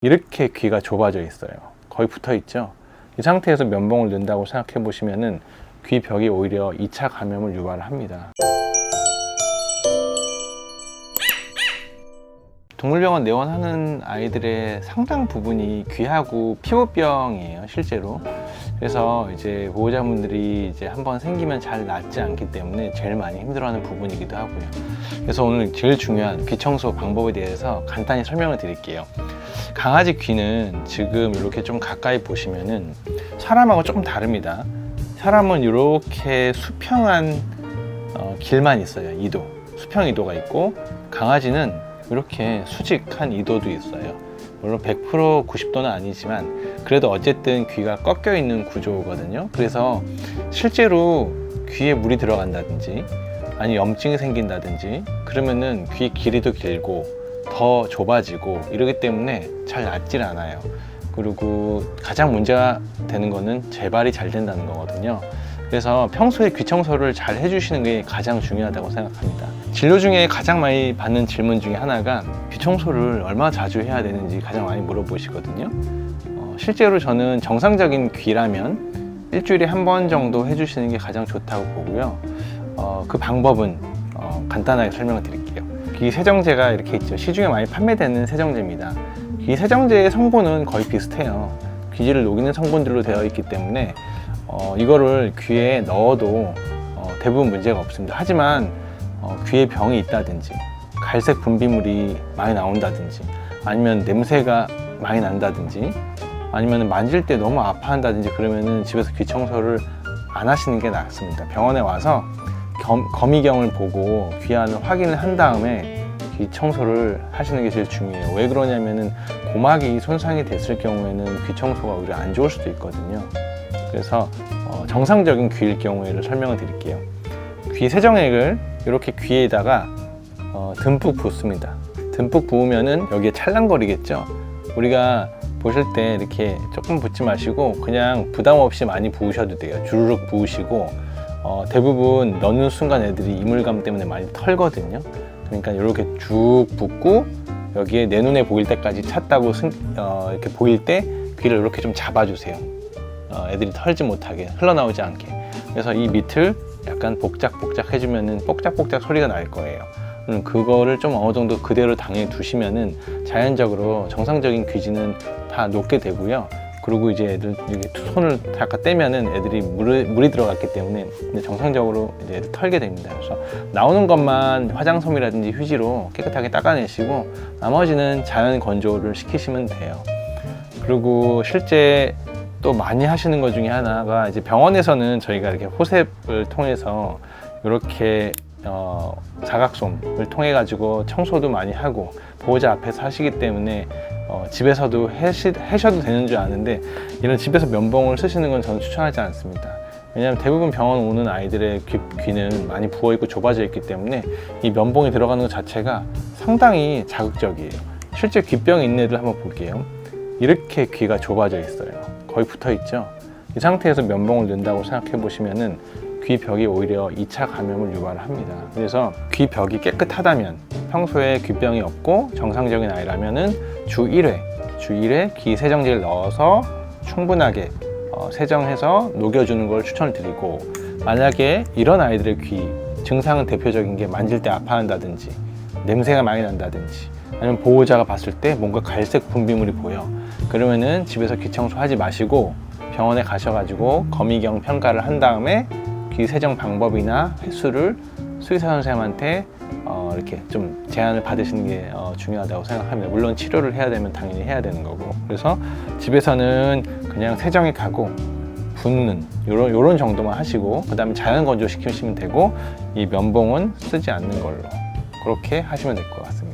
이렇게 귀가 좁아져 있어요. 거의 붙어 있죠. 이 상태에서 면봉을 넣는다고 생각해 보시면은 귀 벽이 오히려 2차 감염을 유발을 합니다. 동물병원 내원하는 아이들의 상당 부분이 귀하고 피부병이에요, 실제로. 그래서 이제 보호자분들이 이제 한번 생기면 잘 낫지 않기 때문에 제일 많이 힘들어하는 부분이기도 하고요. 그래서 오늘 제일 중요한 귀 청소 방법에 대해서 간단히 설명을 드릴게요. 강아지 귀는 지금 이렇게 좀 가까이 보시면은 사람하고 조금 다릅니다. 사람은 이렇게 수평한 길만 있어요. 이도, 수평 이도가 있고, 강아지는 이렇게 수직한 이도도 있어요. 물론 100% 90도는 아니지만 그래도 어쨌든 귀가 꺾여 있는 구조거든요. 그래서 실제로 귀에 물이 들어간다든지 아니 염증이 생긴다든지 그러면은 귀 길이도 길고 더 좁아지고 이러기 때문에 잘 낫질 않아요. 그리고 가장 문제가 되는 거는 재발이 잘 된다는 거거든요. 그래서 평소에 귀 청소를 잘 해주시는 게 가장 중요하다고 생각합니다. 진료 중에 가장 많이 받는 질문 중에 하나가 귀 청소를 얼마나 자주 해야 되는지 가장 많이 물어보시거든요. 실제로 저는 정상적인 귀라면 일주일에 한 번 정도 해주시는 게 가장 좋다고 보고요. 그 방법은 간단하게 설명을 드릴게요. 귀 세정제가 이렇게 있죠. 시중에 많이 판매되는 세정제입니다. 귀 세정제의 성분은 거의 비슷해요. 귀지를 녹이는 성분들로 되어 있기 때문에 이거를 귀에 넣어도 대부분 문제가 없습니다. 하지만 귀에 병이 있다든지 갈색 분비물이 많이 나온다든지 아니면 냄새가 많이 난다든지 아니면 만질 때 너무 아파한다든지 그러면은 집에서 귀 청소를 안 하시는 게 낫습니다. 병원에 와서 거미경을 보고 귀 안을 확인을 한 다음에 귀 청소를 하시는 게 제일 중요해요. 왜 그러냐면은 고막이 손상이 됐을 경우에는 귀 청소가 오히려 안 좋을 수도 있거든요. 그래서 정상적인 귀일 경우에를 설명을 드릴게요. 귀 세정액을 이렇게 귀에다가 듬뿍 붓습니다. 듬뿍 부으면은 여기에 찰랑거리겠죠. 우리가 보실 때 이렇게 조금 붓지 마시고 그냥 부담 없이 많이 부으셔도 돼요. 주르륵 부으시고 대부분 넣는 순간 애들이 이물감 때문에 많이 털거든요. 그러니까 이렇게 쭉 붓고 여기에 내 눈에 보일 때까지 찼다고 이렇게 보일 때 귀를 이렇게 좀 잡아주세요. 애들이 털지 못하게, 흘러나오지 않게. 그래서 이 밑을 약간 복작복작 해주면은 뽁짝뽁짝 소리가 날 거예요. 그거를 좀 어느 정도 그대로 당해 두시면은 자연적으로 정상적인 귀지는 다 녹게 되고요. 그리고 이제 애들 이렇게 손을 잠깐 떼면은 애들이 물이 들어갔기 때문에 정상적으로 이제 애들 털게 됩니다. 그래서 나오는 것만 화장솜이라든지 휴지로 깨끗하게 닦아내시고 나머지는 자연 건조를 시키시면 돼요. 그리고 실제 또 많이 하시는 것 중에 하나가 이제 병원에서는 저희가 이렇게 호셉을 통해서 이렇게 자각솜을 통해 가지고 청소도 많이 하고 보호자 앞에서 하시기 때문에 집에서도 하셔도 되는 줄 아는데 이런 집에서 면봉을 쓰시는 건 저는 추천하지 않습니다. 왜냐하면 대부분 병원 오는 아이들의 귀는 많이 부어있고 좁아져 있기 때문에 이 면봉이 들어가는 것 자체가 상당히 자극적이에요. 실제 귀병이 있는 애들 한번 볼게요. 이렇게 귀가 좁아져 있어요. 거의 붙어 있죠. 이 상태에서 면봉을 넣는다고 생각해 보시면은 귀 벽이 오히려 2차 감염을 유발을 합니다. 그래서 귀 벽이 깨끗하다면 평소에 귀병이 없고 정상적인 아이라면은 주 1회 귀 세정제를 넣어서 충분하게 세정해서 녹여주는 걸 추천을 드리고, 만약에 이런 아이들의 귀 증상은 대표적인 게 만질 때 아파한다든지 냄새가 많이 난다든지 아니면 보호자가 봤을 때 뭔가 갈색 분비물이 보여, 그러면은 집에서 귀 청소하지 마시고 병원에 가셔가지고 거미경 평가를 한 다음에 귀 세정 방법이나 횟수를 수의사 선생님한테 이렇게 좀 제안을 받으시는 게 중요하다고 생각합니다. 물론 치료를 해야 되면 당연히 해야 되는 거고. 그래서 집에서는 그냥 세정에 가고 붓는 요런 정도만 하시고 그 다음에 자연 건조 시키시면 되고 이 면봉은 쓰지 않는 걸로 그렇게 하시면 될 것 같습니다.